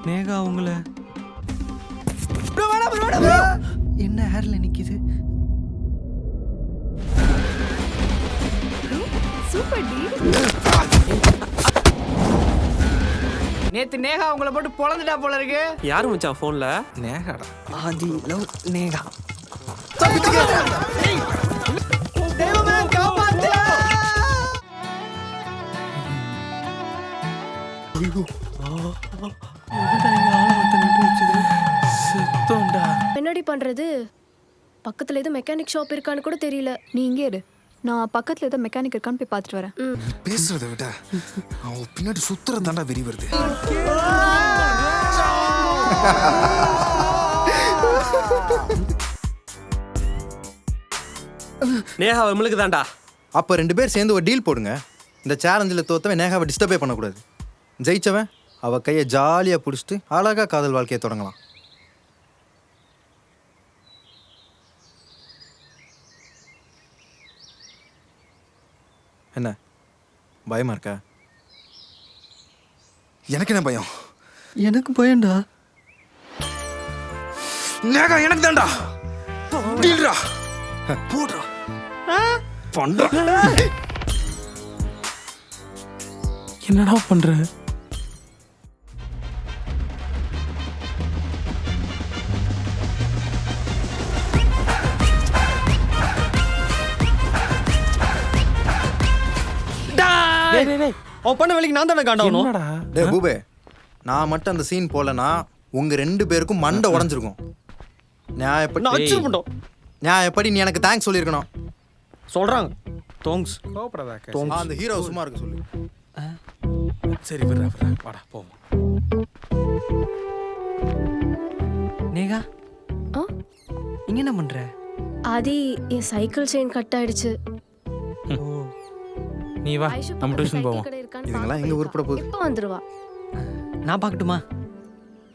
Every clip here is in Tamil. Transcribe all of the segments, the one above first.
நேகா அவங்கள என்ன ஹேர்ல நிக்குது? சூப்பர் டி. நேத்து நேகா உங்களை போட்டு பொளந்துட்டா போல இருக்கு. யாரு மச்சான் போன்ல? நேகாடா. ஆதி லவ் நேகா. தெய்வமே காப்பாத்து. என்னடி பண்றது? பக்கத்துல ஏதோ மெக்கானிக் ஷாப் இருக்கான்னு கூட தெரியல. நீ இங்கே இரு, நான் பக்கத்துல ஏதோ மெக்கானிக் இருக்கான்னு போய் பார்த்துட்டு வரேன். பேசுறத விட அவன் பின்னாடி சுத்துறது தாண்டா வெறி வருது. நேஹா நம்மளுக்கு தான்டா. அப்போ 2 பேர் சேர்ந்து ஒரு டீல் போடுங்க. இந்த சேலஞ்சில் தோத்தவன் நேகாவை டிஸ்டர்பே பண்ணக்கூடாது. ஜெயிச்சவன் அவள் கையை ஜாலியாக பிடிச்சிட்டு அழகாக காதல் வாழ்க்கையை தொடங்கலாம். என்ன பயமா இருக்கா? எனக்கு என்ன பயம்? எனக்கு பயம்டா. நேகா எனக்கு தான்டா. டீல்ரா போடுறா பண்றா. என்னடா பண்ற? அவன் பண்ண வேலைக்கு நான் தானே காண்டாகணும். டே பூபே, நான் மட்டும் அந்த சீன் போலனா உங்க 2 பேருக்கும் மண்டை உடஞ்சிருக்கும். நியாயப்படி நீ எனக்கு தேங்க்ஸ் சொல்லியிருக்கணும். சொல்றாங்க தோங்ஸ். அந்த ஹீரோ சும்மா இருக்க சொல்லு. சரி விடுறா வாடா போவோம். நேகா இங்க என்ன பண்ற? ஆதி, என் சைக்கிள் செயின் கட் ஆயிடுச்சு. நீ வா ஐஷு நம்ம பக்கத்துல டியூஷன் சைக்கிள் போவோம். கடை இருக்கான்னு இதுங்கெல்லாம் பார்க்க எங்க போயிருக்கா. உருப்பட போகுது? எப்போ வந்துருவா? நான் பார்க்கட்டுமா?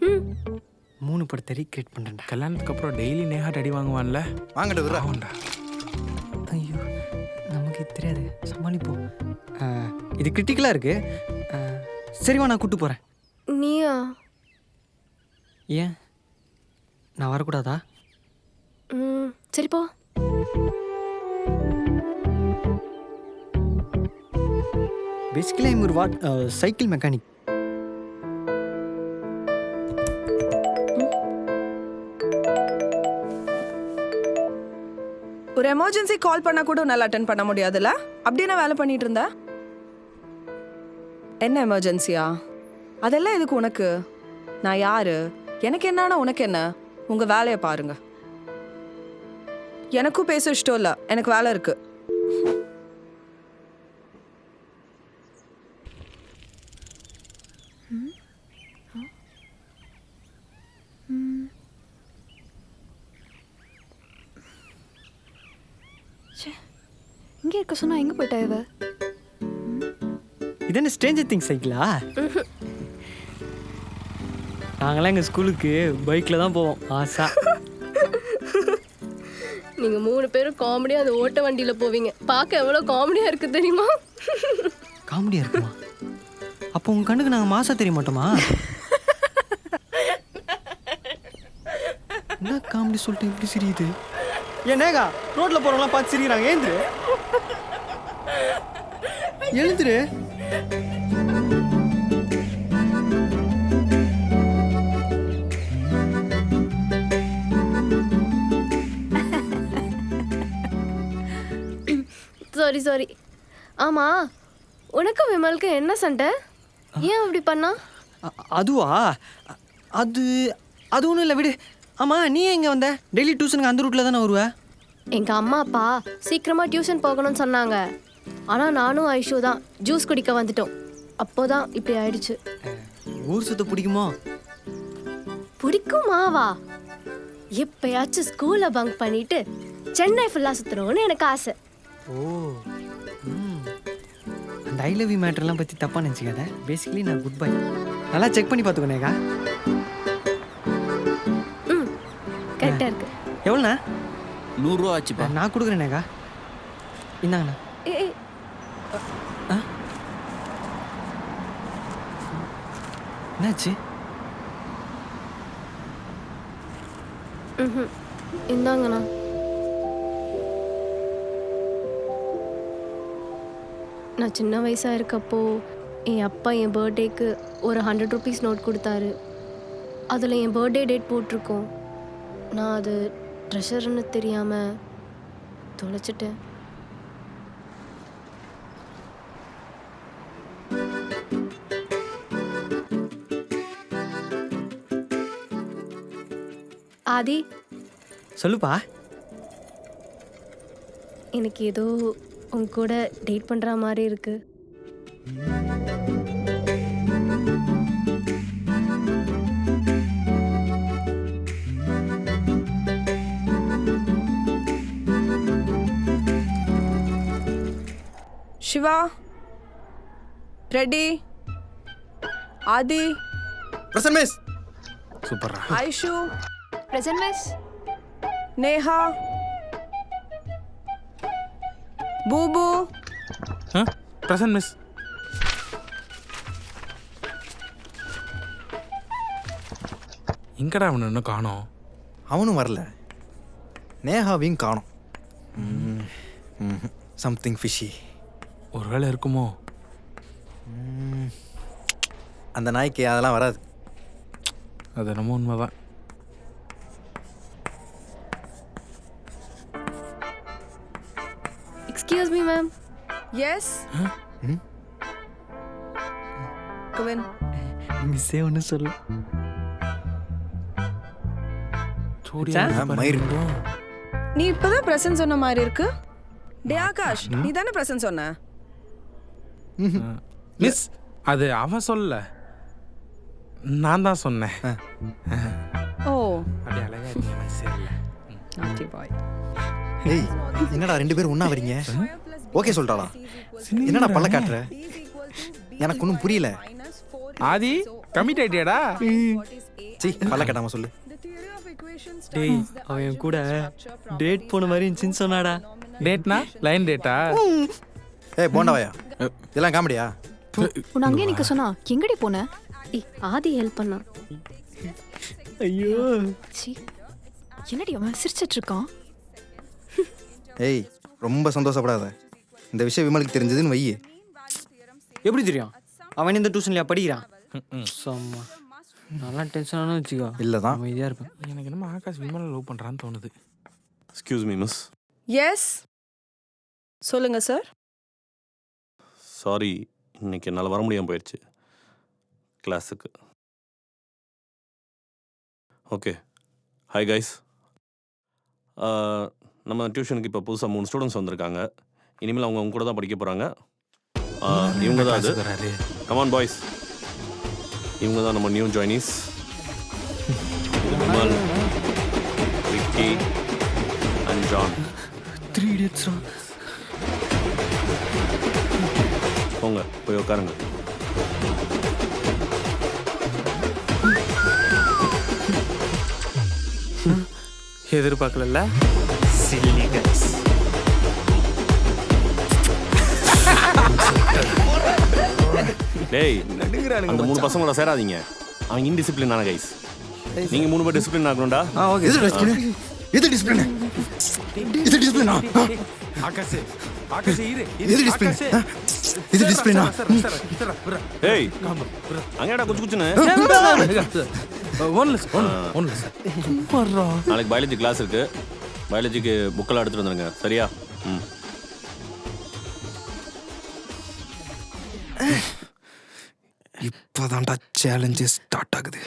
ம். 3 படத்தை ரீக்ரியேட் பண்றேன்டா. கல்யாணத்துக்கு அப்புறம் டெய்லி நேஹா அடி வாங்குவான்ல. வாங்கட்ட விடுறா. ஐயோ நமக்கு இது தெரியாது, சமாளிப்போம். இது கிரிட்டிக்கலா இருக்கு. சரிவா, நான் கூட்டு போறேன். நீயா? ஏன் நான் வரக்கூடாதா? சரி போ. பேசிக்கலி ஐம் ஒரு சைக்கிள் மெக்கானிக். ஒரு எமர்ஜென்சி கால் பண்ணா கூட உன்னால அட்டென்ட் பண்ண முடியாதுல்ல? அப்படியே நான் வேலை பண்ணிட்டு இருந்தேன். என்ன எமர்ஜென்சியா? அதெல்லாம் எதுக்கு உனக்கு? நான் யாரு? எனக்கு என்னன்னா உனக்கு என்ன? உங்க வேலையை பாருங்க. எனக்கும் பேச இஷ்டம் இல்லை, எனக்கு வேலை இருக்கு. இங்கே இருக்க சொன்னா எங்க போயிட்டா இவ? இது என்ன ஸ்ட்ரேஞ்சர் திங்ஸ் சைக்கிளா? நாங்களாம் எங்கள் ஸ்கூலுக்கு பைக்கில் தான் போவோம் ஆசா. நீங்க 3 பேரும் காமெடியா அந்த ஓட்ட வண்டியில போவீங்க. பார்க்க எவ்வளவு காமெடியா இருக்கு தெரியுமா? காமெடியாக இருக்குமா? அப்போ உங்கள் கண்ணுக்கு நாங்கள் மாசா தெரிய மாட்டோமா? என்ன காமெடி சொல்லிட்டு இப்படி சிரியுது? ஏன் நேகா, ரோட்ல போறவங்களாம் பார்த்து சிரிக்கிறாங்க. ஏந்திரு எழுந்துரு. சாரி. ஆமா, உனக்கு விமலுக்கு என்ன சண்டை? ஏன் அப்படி பண்ணா? அதுவா? அது ஒன்றும் இல்லை, விடு. ஆமாம், நீ எங்கே வந்த? டெய்லி டியூஷனுக்கு அந்த ரூட்டில் தானே வருவ? எங்க அம்மா அப்பா சீக்கிரமா டியூஷன் போகணும்னு சொன்னாங்க. ஆனா நானும் ஐஷு தான் ஜூஸ் குடிக்க வந்துட்டோம். அப்போதான் இப்படி ஆயிடுச்சு. ஊர் சுத்த பிடிக்குமோ? பிடிக்குமாவா? எப்பயாச்சும் ஸ்கூலை பங்க் பண்ணிட்டு சென்னை ஃபுல்லா சுத்தணும்னு எனக்கு ஆசை. ஓ, அந்த ஐ லவ் யூ மேட்டர்லாம் பற்றி தப்பாக நினச்சிக்காத. பேசிக்கலி நான் குட் பை. நல்லா செக் பண்ணி பார்த்துக்கோ நேகா. கரெக்டா இருக்கு. எவ்வளோண்ணா? 100 ரூபா ஆச்சுப்பா. நான் கொடுக்குறேன் நேகா. இந்தாங்கண்ணா. ஏய், என்னாச்சு? ம் இந்தாங்கண்ணா. நான் சின்ன வயசாக இருக்கப்போ என் அப்பா என் பர்த்டேக்கு ஒரு 100 rupees நோட் கொடுத்தாரு. அதில் என் பர்த்டே டேட் போட்டிருக்கோம். நான் அது ட்ரெஷர்னு தெரியாமல் தொலைச்சிட்டேன். ஆதி, சொல்லுப்பா. எனக்கு ஏதோ உங்க கூட டேட் பண்ணுற மாதிரி இருக்கு. Siva, ready, Aadhi, present miss. சூப்பர்ரா. Aishu, present miss. நேஹா, பூபு. Present miss. எங்கடா அவனை இன்னும் காணோம்? அவனும் வரல. நேஹாவையும் காணோம். Something fishy. ஒருவேளை இருக்குமோ? அந்த நாய்க்கு அதெல்லாம் வராது. அது என்னமோ உண்மைதான். Excuse me ma'am. Yes, Kavin. மிஸ்ஸே ஒன்றும் சொல்ல. மயிர். நீ இப்பதான் பிரசன்ட் சொன்ன மாதிரி இருக்கு. டே ஆகாஷ், நீ தானே பிரசன்ட் சொன்ன? மிஸ், அது அவன் சொல்ல, நான் தான் சொன்னேன். ஓ, அப்படி அழகா இருக்கீங்க மிஸ். இல்ல நாட்டி பாய். ஏய், என்னடா 2 பேரும் ஒண்ணா வரீங்க? ஓகே சொல்றாளா? என்னடா பல்ல காட்டுற? எனக்கு ஒன்றும் புரியல. ஆதி, கமிட் ஆயிட்டியாடா? சீ, பல்ல காட்டாம சொல்லு. டேய், அவன் என் கூட டேட் போன மாதிரி இருந்துச்சுன்னு சொன்னாடா. டேட்னா லைன் டேட்டா? ஏய் போண்டாவையா, இதெல்லாம் காமெடியா? உன்னை அங்கேயே நிற்க சொன்னா எங்கடி போன? ஆதி ஹெல்ப் பண்ணா. ஐயோ, சி, என்னடி அவன் சிரிச்சிட்டு இருக்கான்? ஏய், ரொம்ப சந்தோஷப்படாத. இந்த விஷயம் விமலுக்கு தெரிஞ்சதுன்னு வை. எப்படி தெரியும்? அவன் இந்த டியூஷன்லையா படிக்கிறான்? சும்மா நல்லா டென்ஷனானு வச்சுக்கோ. இல்லதான். அமைதியாக இருப்பேன். எனக்கு என்னமோ ஆகாஷ் விமலை லவ் பண்றான்னு தோணுது. Excuse me miss. எஸ், சொல்லுங்க சார். சாரி, இன்னைக்கு என்னால் வர முடியாமல் போயிடுச்சு கிளாஸுக்கு. Okay, hi guys. நம்ம டியூஷனுக்கு இப்போ புதுசாக 3 ஸ்டூடெண்ட்ஸ் வந்திருக்காங்க. இனிமேல் அவங்க கூட தான் படிக்க போகிறாங்க. இவங்க தான் அது. கமான் பாய்ஸ், இவங்க தான் நம்ம நியூ ஜாயினிஸ். இது Vimal, Vicky and John. 3 idiots. போங்க, போய் உட்காருங்க. எதிர்பார்க்கல. Silly guys. டேய், அந்த 3 பசங்களோட சேராதீங்க. அவங்க இன்டிசிப்ளினான கைஸ். நீங்க 3 பேர் டிசிப்ளின் ஆகணும்டா. ஓகே. இது டிசிப்ளின். இது டிசிப்ளின். இது டிசிப்ளினா? ஆகாஷ், ஆகாஷ் இரு. இது டிசிப்ளின். இது டிசிப்ளினா? ஏய், அங்கடா குச்சு குச்சுன்னு. ஒன்லெஸ். நாளைக்கு பயாலஜி கிளாஸ் இருக்கு. பயாலஜிக்கு புக்கெல்லாம் எடுத்துட்டு வந்துருங்க, சரியா? இப்போதான்டா சேலஞ்சு ஸ்டார்ட் ஆகுது.